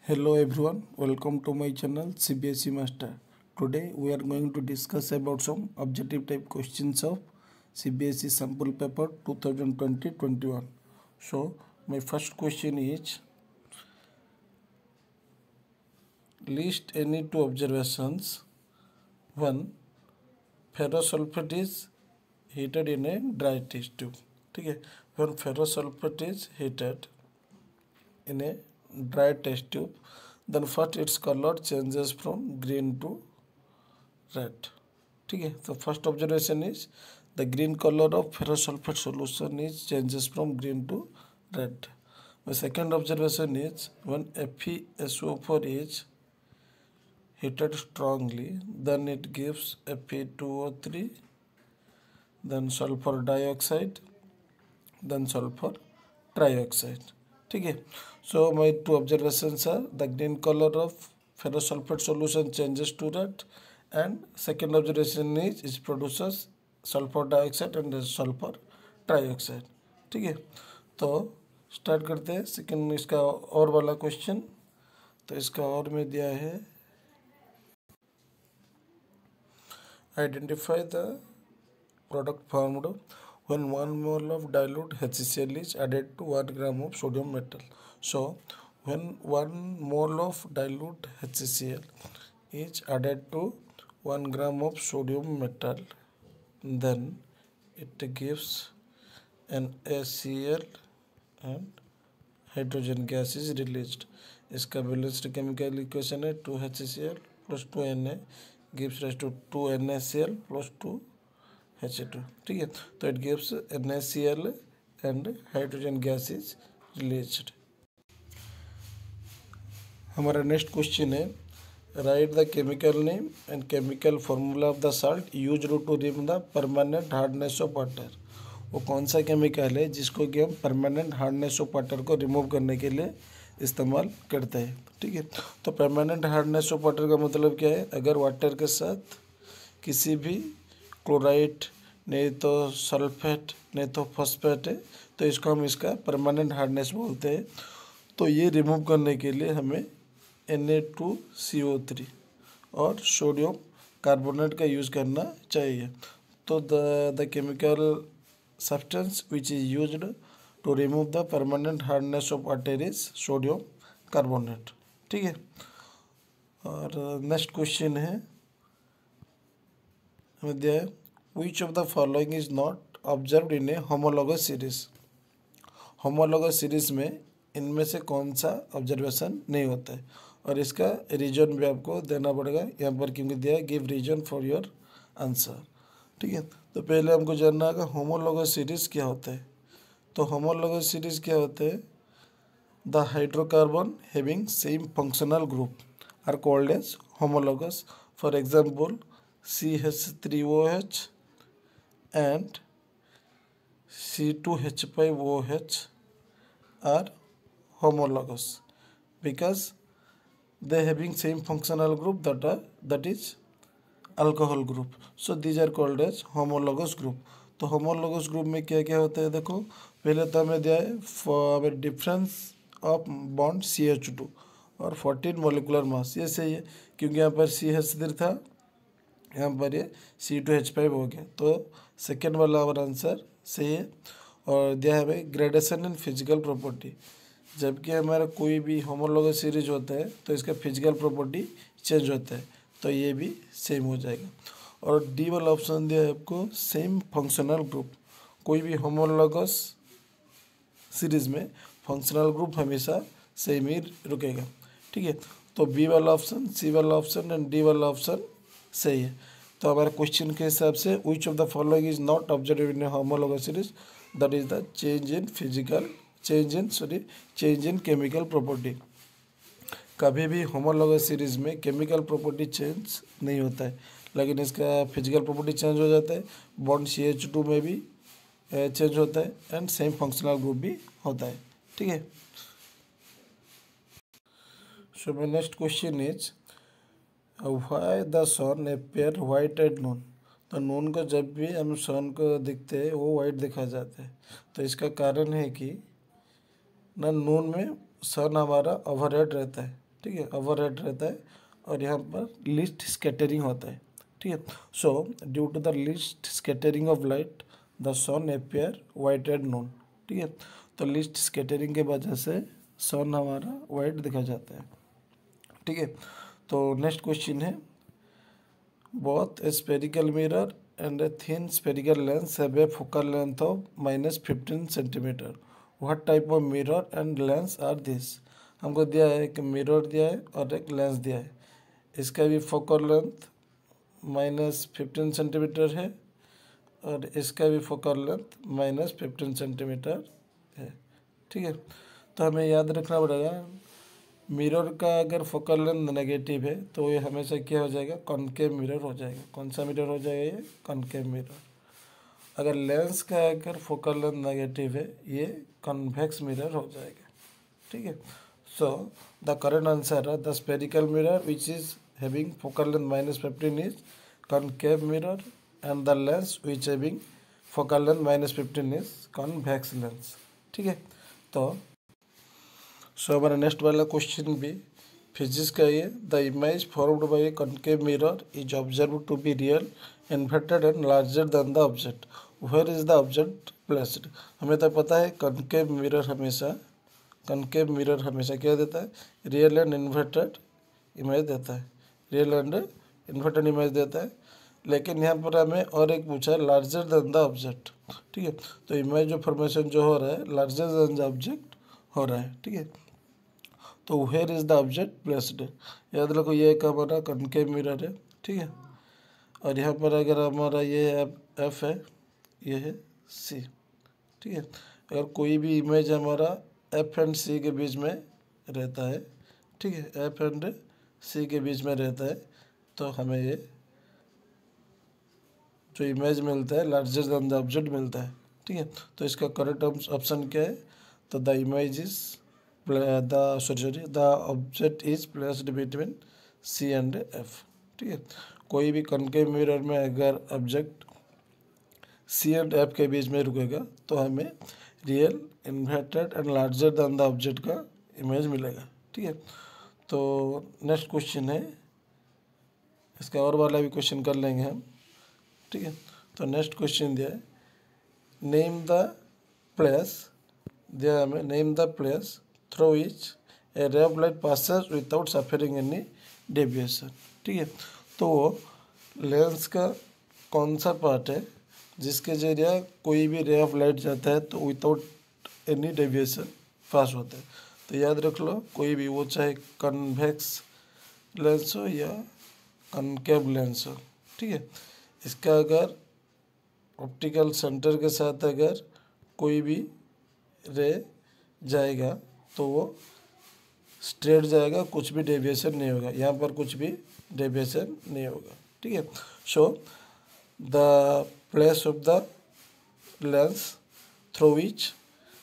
Hello everyone, welcome to my channel CBSE Master. Today we are going to discuss about some objective type questions of CBSE sample paper 2020-21. So my first question is, list any two observations. One, ferrosulfate is heated in a dry test tube. ठीक है, when ferrosulfate is heated in a dry test tube, then first its color changes from green to red. ठीक है, तो first observation is the green colour of ferrous sulphate solution is changes from green to red. My second observation is when FeSO4 is heated strongly, then it gives Fe2O3, then sulfur dioxide, then sulfur trioxide. ठीक है, so my two observations are the green color of ferrosulfate solution changes to red, and second observation is it produces sulfur dioxide and sulfur trioxide. ठीक है, तो start करते हैं second इसका और वाला क्वेश्चन. तो इसका और में दिया है, identify the product formed when 1 mole of dilute HCl is added to 1 gram of sodium metal. So when 1 mole of dilute HCl is added to 1 gram of sodium metal, then it gives an HCl and hydrogen gas is released. इसका balanced chemical equation है 2HCl plus 2Na gives rise to 2NaCl plus 2H2. ठीक है, तो it gives NaCl and hydrogen gas is released. हमारा next question है, write the chemical name and chemical formula of the salt used to remove the permanent hardness of water. वो कौन सा chemical है जिसको कि हम परमानेंट हार्डनेस ऑफ वाटर को रिमूव करने के लिए इस्तेमाल करते हैं. ठीक है, तो परमानेंट हार्डनेस ऑफ वाटर का मतलब क्या है, अगर वाटर के साथ किसी भी क्लोराइड नहीं तो सल्फेट नहीं तो फॉस्फेट है तो इसको हम इसका परमानेंट हार्डनेस बोलते हैं. तो ये रिमूव करने के लिए हमें Na2CO3 और सोडियम कार्बोनेट का यूज़ करना चाहिए. तो the chemical substance which is used to remove the permanent hardness of water is sodium carbonate. ठीक है, और नेक्स्ट क्वेश्चन है, हमें दिया है which of the following is not observed in a homologous series. Homologous series में इनमें से कौन सा ऑब्जर्वेशन नहीं होता है, और इसका रीजन भी आपको देना पड़ेगा यहाँ पर, क्योंकि दिया है give reason for your answer. ठीक है, तो पहले हमको जानना होगा होमोलॉगस सीरीज क्या होता है. तो होमोलॉगस सीरीज क्या होते हैं, the hydrocarbon having same functional group are called as homologous. For example CH3OH and C2H5OH are homologous because they having same functional group that is alcohol group. So these are called as homologous group. तो homologous group में क्या क्या होता है, देखो पहले तो हमें दिया है for difference of bond CH2 और 14 मोलिकुलर मास. ये सही है क्योंकि यहाँ पर CH3 था, यहाँ पर ये C2H5 हो गया, तो सेकेंड वाला हमारा आंसर सही है. और दिया है हमें ग्रेडेशन इन फिजिकल प्रॉपर्टी, जबकि हमारा कोई भी होमोलॉगस सीरीज होता है तो इसका फिजिकल प्रॉपर्टी चेंज होता है, तो ये भी सेम हो जाएगा. और डी वाला ऑप्शन दिया है आपको सेम फंक्शनल ग्रुप. कोई भी होमोलॉगस सीरीज में फंक्शनल ग्रुप हमेशा सेम ही रुकेगा. ठीक है, तो बी वाला ऑप्शन, सी वाला ऑप्शन एंड डी वाला ऑप्शन सही है. तो हमारे क्वेश्चन के हिसाब से विच of the following is not observe in homologous series, that is the change in chemical property. कभी भी होमोलॉगस सीरीज में केमिकल प्रॉपर्टी चेंज नहीं होता है, लेकिन इसका फिजिकल प्रॉपर्टी चेंज हो जाता है. बॉन्ड CH2 में भी चेंज होता है एंड सेम फंक्शनल ग्रुप भी होता है. ठीक है, so my next question is why the sun appear white at noon. तो नून को जब भी हम सन को दिखते हैं वो वाइट दिखा जाता है. तो इसका कारण है कि ना नून में सन हमारा ओवरहेड रहता है, ठीक है, ओवरहेड रहता है, और यहाँ पर लीस्ट स्कैटरिंग होता है, ठीक है। So due to the least scattering of light the sun appear white at noon, ठीक है। तो लीस्ट स्कैटरिंग के वजह से सन हमारा वाइट दिखा जाता है, ठीक है। तो नेक्स्ट क्वेश्चन है, both a spherical mirror and a thin spherical lens have a focal length of -15 centimeter. What type of mirror and lens are this? हमको दिया है, एक मिरर दिया है और एक लेंस दिया है। इसका भी फोकल लेंथ -15 सेंटीमीटर है और इसका भी फोकल लेंथ -15 सेंटीमीटर है, ठीक है। तो हमें याद रखना पड़ेगा, मिरर का अगर फोकल लेंथ नेगेटिव है तो ये हमेशा क्या हो जाएगा, कॉनकेव मिरर हो जाएगा। कौन सा मिरर हो जाएगा, ये कॉनकेव मिरर। अगर लेंस का अगर फोकल लेंथ नेगेटिव है, ये कॉन्वेक्स मिरर हो जाएगा, ठीक है। सो द करेक्ट आंसर है the spherical mirror which is having focal length -15 is concave mirror and the lens which having focal length -15 is convex lens, ठीक है। तो सो हमारा नेक्स्ट वाला क्वेश्चन भी फिजिक्स का ये, the image formed by a concave mirror is observe to be real inverted and larger than the object, where is the object placed. हमें तो पता है कॉनकेव मिरर हमेशा क्या देता है, रियल एंड इन्वर्टेड इमेज देता है, रियल एंड इन्वर्टेड इमेज देता है। लेकिन यहाँ पर हमें और एक पूछा है, लार्जर देन द ऑब्जेक्ट, ठीक है। तो इमेज जो फॉर्मेशन जो हो रहा है लार्जर देन द ऑब्जेक्ट हो रहा है, ठीक है। तो where is the object placed, याद रखो ये एक हमारा कॉनकेव मिरर है, ठीक है। और यहाँ पर अगर हमारा ये एफ है, ये है सी, ठीक है। अगर कोई भी इमेज हमारा एफ एंड सी के बीच में रहता है, ठीक है, एफ एंड सी के बीच में रहता है, तो हमें ये जो इमेज मिलता है लार्जर देन द ऑब्जेक्ट मिलता है, ठीक है। तो इसका करेक्ट ऑप्शन क्या है, तो the image is the object is placed between C and F, ठीक है। कोई भी कॉनकेव मिरर में अगर ऑब्जेक्ट सी एंड एफ के बीच में रुकेगा तो हमें real inverted and larger than the object का इमेज मिलेगा, ठीक है। तो नेक्स्ट क्वेश्चन है, इसका और वाला भी क्वेश्चन कर लेंगे हम, ठीक है। तो नेक्स्ट क्वेश्चन दिया है, नेम द प्लेस, दिया है हमें, name the place through which A ray of light passes without suffering any deviation, ठीक है। तो लेंस का कौन सा पार्ट है जिसके जरिए कोई भी रे ऑफ लाइट जाता है तो विदाउट एनी डेविएशन पास होता है। तो याद रख लो, कोई भी, वो चाहे कन्वेक्स लेंस हो या कॉनकेव लेंस हो, ठीक है। इसका अगर ऑप्टिकल सेंटर के साथ अगर कोई भी रे जाएगा तो वो स्ट्रेट जाएगा, कुछ भी डेविएशन नहीं होगा, यहाँ पर कुछ भी डेविएशन नहीं होगा, ठीक है। So the place of the lens through which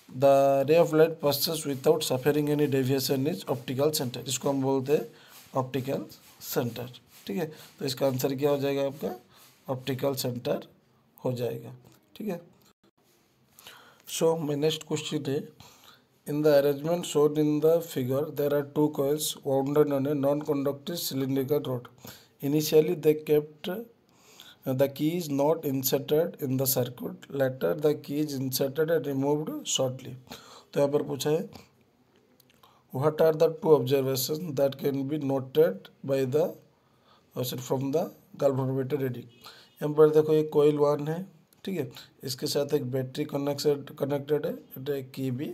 the ray of light passes without suffering any deviation is optical centre, इसको हम बोलते हैं ऑप्टिकल सेंटर, ठीक है। तो इसका आंसर क्या हो जाएगा, आपका ऑप्टिकल सेंटर हो जाएगा, ठीक है। सो माय नेक्स्ट क्वेश्चन है, in the arrangement shown in the figure there are two coils wound on a non-conductive cylindrical rod. Initially they kept the key is not inserted in the circuit, later the key is inserted and removed shortly. तो यहाँ पर पूछा है, what are the two observations that can be noted by the from the galvanometer reading. यहाँ पर देखो एक कोयल 1 है, ठीक है, इसके साथ एक बैटरी कनेक्टेड है, एक की भी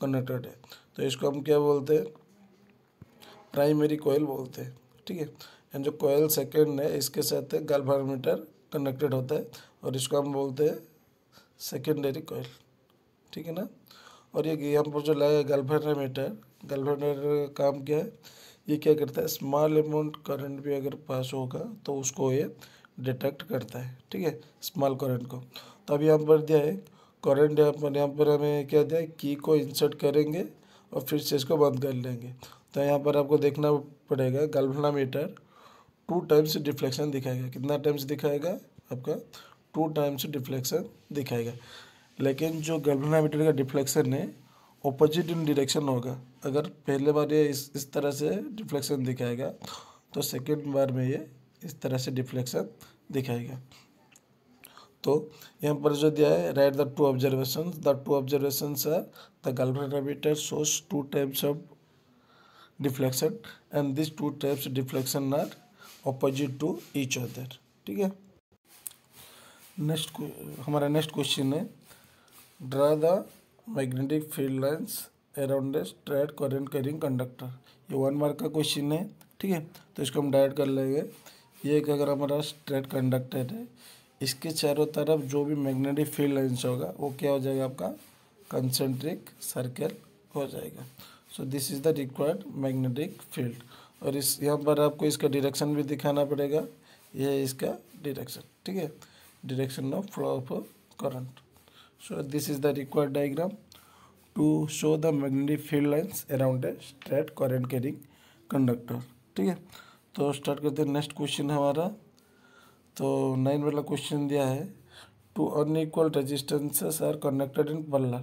कनेक्टेड है। तो इसको हम क्या बोलते हैं, प्राइमरी कोयल बोलते हैं, ठीक है। एंड जो कोयल सेकेंड है इसके साथ गैल्वेनोमीटर कनेक्टेड होता है और इसको हम बोलते हैं सेकेंडरी कोयल, ठीक है ना। और ये यहाँ पर जो लगा गैल्वेनोमीटर का काम क्या है, ये क्या करता है, स्मॉल अमाउंट करंट भी अगर पास होगा तो उसको ये डिटेक्ट करता है, ठीक है, स्मॉल करंट को। तो अभी यहाँ पर दिया है करंट, यहाँ पर हमें क्या दिया है, की को इंसर्ट करेंगे और फिर से इसको बंद कर लेंगे। तो यहाँ पर आपको देखना पड़ेगा, गैल्वेनोमीटर 2 टाइम्स डिफ्लेक्शन दिखाएगा। कितना टाइम्स दिखाएगा, आपका 2 टाइम्स डिफ्लेक्शन दिखाएगा। लेकिन जो गैल्वेनोमीटर का डिफ्लेक्शन है ऑपोजिट इन डायरेक्शन होगा। अगर पहले बार ये इस तरह से डिफ्लेक्शन दिखाएगा तो सेकेंड बार में ये इस तरह से डिफ्लेक्शन दिखाएगा। तो यहाँ पर जो दिया है, write the two observations are the galvanometer shows two types of deflection and this two types deflection are opposite to each other. ठीक है, हमारा नेक्स्ट क्वेश्चन है, draw the magnetic field lines around a straight current carrying conductor. ये 1 mark का question है। ठीक है, तो इसको हम डायरेक्ट कर लेंगे। ये एक अगर हमारा स्ट्रेट कंडक्टर है, इसके चारों तरफ जो भी मैग्नेटिक फील्ड लाइन्स होगा वो क्या हो जाएगा, आपका कंसेंट्रिक सर्कल हो जाएगा। सो this is the required magnetic field. और इस यहाँ पर आपको इसका डायरेक्शन भी दिखाना पड़ेगा, ये है इसका डायरेक्शन। ठीक है, direction of flow of current. So this is the required diagram to show the magnetic field lines around a straight current carrying conductor. ठीक है, तो स्टार्ट करते हैं। नेक्स्ट क्वेश्चन है हमारा, तो 9 वाला क्वेश्चन दिया है, two unequal resistances are connected in parallel.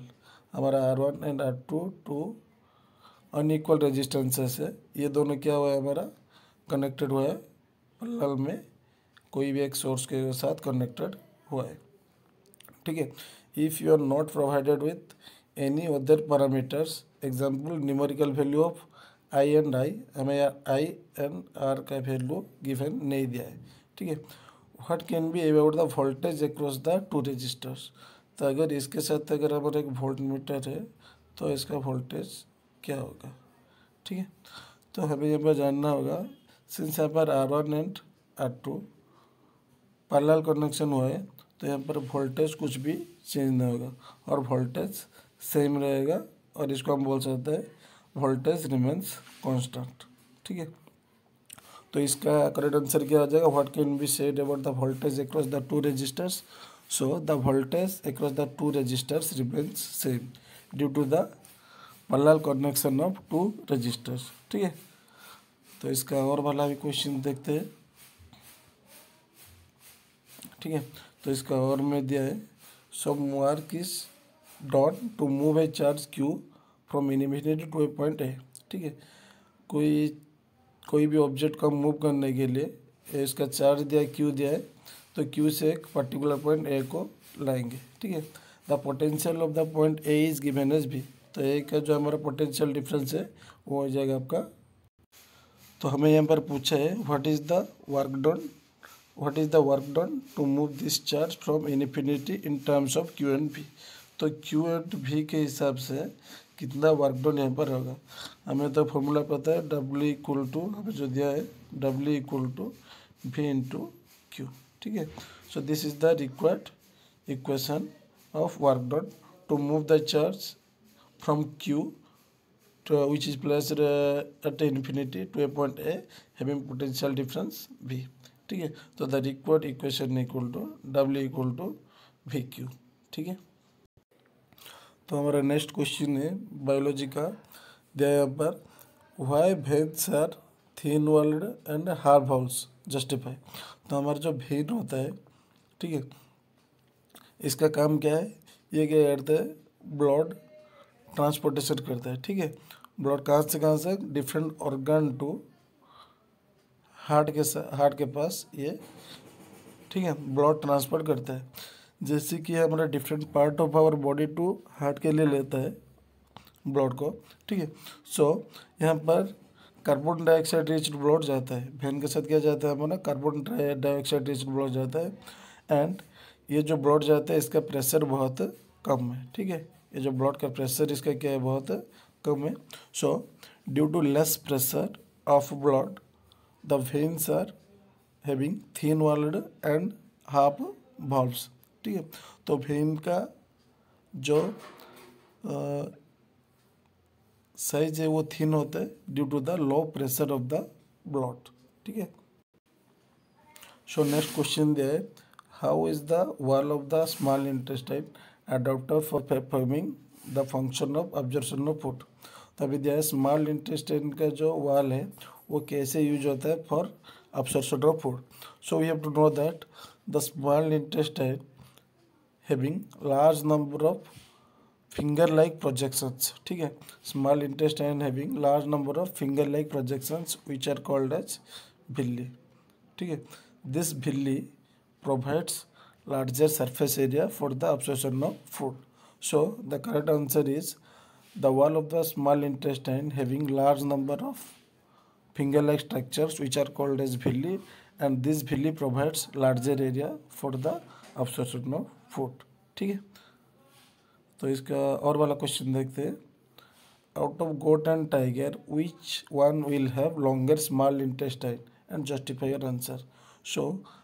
हमारा R1 and R2 to unequal resistances है, ये दोनों क्या हुआ है, हमारा कनेक्टेड हुआ है पैरेलल में, कोई भी एक सोर्स के साथ कनेक्टेड हुआ है। ठीक है, if you are not provided with any other parameters, example numerical value of I and I, हमें आई एंड आर का वैल्यू गिवन नहीं दिया है। ठीक है, what can be about the voltage across the two resistors. तो अगर इसके साथ अगर हमारा एक वोल्ट मीटर है तो इसका वोल्टेज क्या होगा। ठीक है, तो हमें यहाँ पर जानना होगा, सिंस यहाँ पर R1 and R2 parallel connection हुआ है तो यहाँ पर वोल्टेज कुछ भी चेंज नहीं होगा और वोल्टेज सेम रहेगा, और इसको हम बोल सकते हैं वोल्टेज रिमेन्स कांस्टेंट। ठीक है, तो इसका करेक्ट आंसर क्या हो जाएगा, what can be said about the voltage across the two resistors. So the voltage across the two resistors remains same due to the parallel connection of two resistors. ठीक है, तो इसका और वाला भी क्वेश्चन देखते हैं। ठीक है, तो इसका और में दिया है, some work is done to move a charge Q from infinity to a point A. ठीक है, कोई भी ऑब्जेक्ट को मूव करने के लिए इसका चार्ज दिया क्यू दिया है, तो क्यू से एक पर्टिकुलर पॉइंट ए को लाएंगे। ठीक है, the potential of the point A is given as B. तो ए का जो हमारा पोटेंशियल डिफरेंस है वो हो जाएगा आपका। तो हमें यहाँ पर पूछा है, what is the work done to move this charge from infinity in terms of Q and भी। तो क्यू एंड भी के हिसाब से कितना वर्क डन यहाँ पर होगा। हमें तो फॉर्मूला पता है, W इक्वल टू, हमें जो दिया है W equal to V into Q. ठीक है, so this is the required equation of work done to move the charge from Q to which is placed at infinity to a point A having potential difference V। ठीक है, तो the required equation equal to W equal to VQ। ठीक है, तो हमारा next question है biology का, दिया यहाँ पर, why veins are thin walled and hard valves justify. तो हमारा जो वेन होता है, ठीक है, इसका काम क्या है, ये क्या करता है, ब्लड ट्रांसपोर्टेशन करता है। ठीक है, ब्लड कहाँ से डिफरेंट ऑर्गन टू हार्ट के पास ये, ठीक है, ब्लड ट्रांसपोर्ट करता है। जैसे कि हमारा different part of our body to heart के लिए लेता है ब्लड को। ठीक है, सो यहाँ पर कार्बन डाइऑक्साइड रिच्ड ब्लड जाता है, वेन के साथ क्या जाता है हमारा, कार्बन डाइऑक्साइड रिच्ड ब्लड जाता है। एंड ये जो ब्लड जाता है इसका प्रेशर बहुत कम है। ठीक है, ये जो ब्लड का प्रेशर इसका क्या है, बहुत कम है। So due to less pressure of blood the veins are having thin walled and half valves. ठीक है, तो वेन का जो साइज है वो थिन होता है due to the low pressure of the blood. ठीक है, सो नेक्स्ट क्वेश्चन दिया है, how is the wall of the small intestine adapter for performing the function of absorption of food. तो अभी दिया है, स्मॉल इंटेस्टाइन का जो वॉल है वो कैसे यूज होता है for absorption of food. So we have to know that the small intestine having large number of finger like projections, ठीक है। Small intestine having large number of finger like projections which are called as villi, ठीक है। This villi provides larger surface area for the absorption of food. So the correct answer is the wall of the small intestine having large number of finger-like structures which are called as villi, and this villi provides larger area for the absorption of food, ठीक है। तो इसका और वाला question देखते हैं। Out of goat and tiger which one will have longer small intestine and justify your answer. So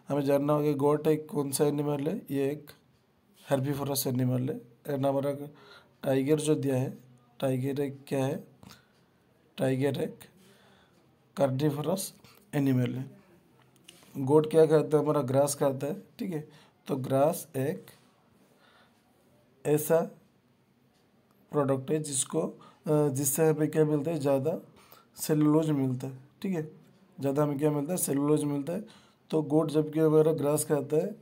हमें जानना होगा गोट एक कौन सा एनिमल है, ये एक हेर्बीवोरस एनिमल है। एंड हमारा टाइगर जो दिया है, टाइगर एक क्या है, टाइगर एक कार्निवोरस एनिमल है। गोट क्या खाता है, हमारा ग्रास खाता है, ठीक है। तो ग्रास एक ऐसा प्रोडक्ट है जिससे हमें क्या मिलता है, ज़्यादा सेलुलोज मिलता है, ठीक है। ज़्यादा हमें क्या मिलता है, सेलुलोज मिलता है। तो गोट जबकि हमारा ग्रास खाता है,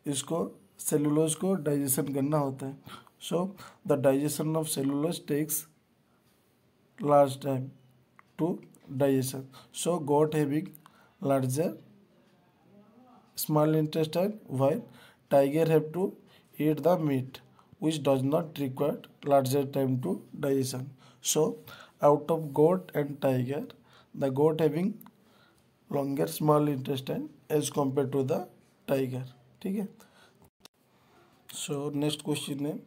इसको सेलुलोज को डाइजेशन करना होता है। So the digestion of cellulose takes large time to digestion. So goat having larger small intestine while tiger have to eat the meat which does not require larger time to digestion. So out of goat and tiger, the goat having longer small intestine as compared to the tiger, ठीक है। So next question है,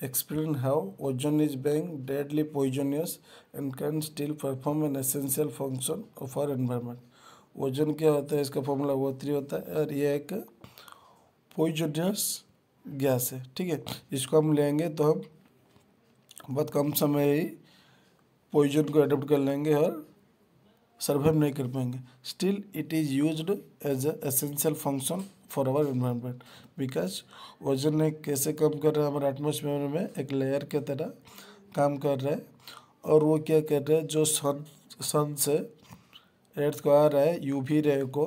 explain how ozone is being deadly poisonous and can still perform an essential function of our environment. Ozone क्या होता है, इसका formula O3 होता है और ये एक पॉइजनियस गैस है, ठीक है। इसको हम लेंगे तो हम बहुत कम समय ही पॉइजन को अडोप्ट कर लेंगे और सर्वाइव नहीं कर पाएंगे। Still it is used as a essential function for our environment because ozone ने कैसे काम कर रहा है, हमारे एटमॉस्फेयर में एक लेयर के तरह काम कर रहा है। और वो क्या कर रहा है, जो सन से अर्थ को आ रहा है, यूवी रे को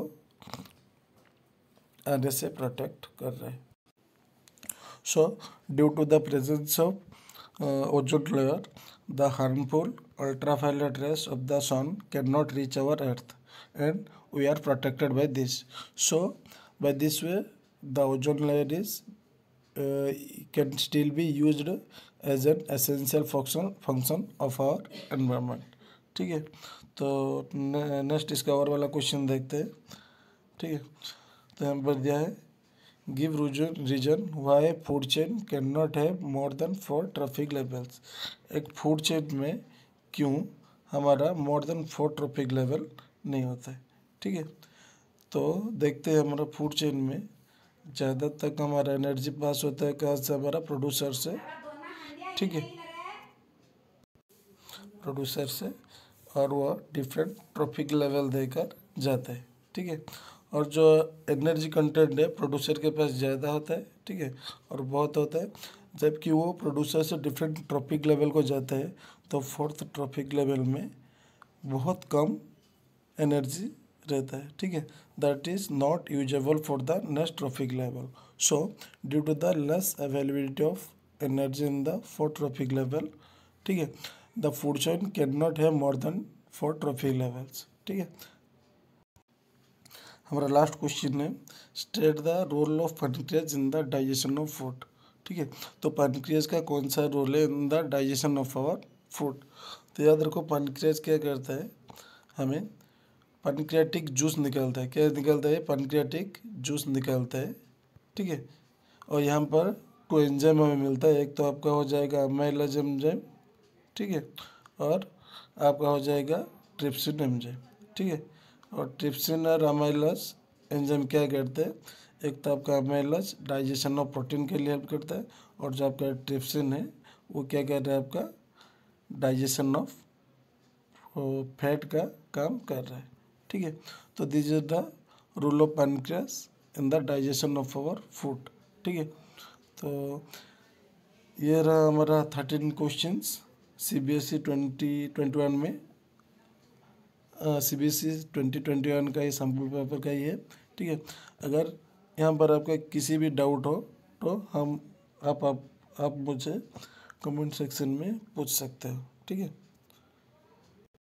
आने से प्रोटेक्ट कर रहा है। So due to the presence of ozone layer, the harmful ultraviolet rays of the sun cannot reach our earth and we are protected by this. So by this way the ozone layer is can still be used as an essential function of our environment, ठीक है। तो next इसका और वाला question देखते हैं, ठीक है। तो यहाँ पर दिया है, give reason why food chain can not have more than 4 trophic levels. एक फूड चेन में क्यों हमारा मोर देन 4 ट्रॉफिक लेवल नहीं होता है, ठीक है। तो देखते हैं हमारा फूड चेन में ज़्यादा तक हमारा एनर्जी पास होता है कहाँ से, हमारा प्रोड्यूसर से, ठीक है, प्रोड्यूसर से, और वह डिफरेंट ट्रॉफिक लेवल देकर जाता है, ठीक है। और जो एनर्जी कंटेंट है प्रोड्यूसर के पास ज़्यादा होता है, ठीक है, और बहुत होता है। जबकि वो प्रोड्यूसर से डिफरेंट ट्रॉफिक लेवल को जाता है तो 4th ट्रॉफिक लेवल में बहुत कम एनर्जी रहता है, ठीक है। That is not usable for the next trophic level. So due to the less availability of energy in the 4th trophic level, ठीक है, the food chain can not have more than 4 trophic levels, ठीक है। हमारा last question है, state the role of pancreas in the digestion of food, ठीक है। तो pancreas का कौन सा रोल है in the digestion of our food. तो याद रखो, पैनक्रियाज क्या करता है, हमें पैनक्रियाटिक जूस निकालता है। क्या निकालता है, पैनक्रियाटिक जूस निकालता है, ठीक है। और यहाँ पर 2 एंजाइम हमें मिलता है, एक तो आपका हो जाएगा अमाइलेज एंजाइम, ठीक है, और आपका हो जाएगा ट्रिप्सिन एंजाइम, ठीक है। और ट्रिप्सिन और अमाइलेज एंजाइम क्या करते हैं, एक तो आपका अमाइलेज डाइजेशन ऑफ प्रोटीन के लिए हेल्प करता है, और जो आपका ट्रिप्सिन है वो क्या कर रहा है, आपका डाइजेशन ऑफ फैट का काम कर रहा है, ठीक है। तो this is the rule of pancreas in the digestion of our food, ठीक है। तो ये रहा हमारा 13 क्वेश्चंस CBSE 2021 में, CBSE 2021 का ये सैम्पल पेपर का ही है, ठीक है। अगर यहाँ पर आपका किसी भी डाउट हो तो आप मुझे कमेंट सेक्शन में पूछ सकते हो। ठीक है।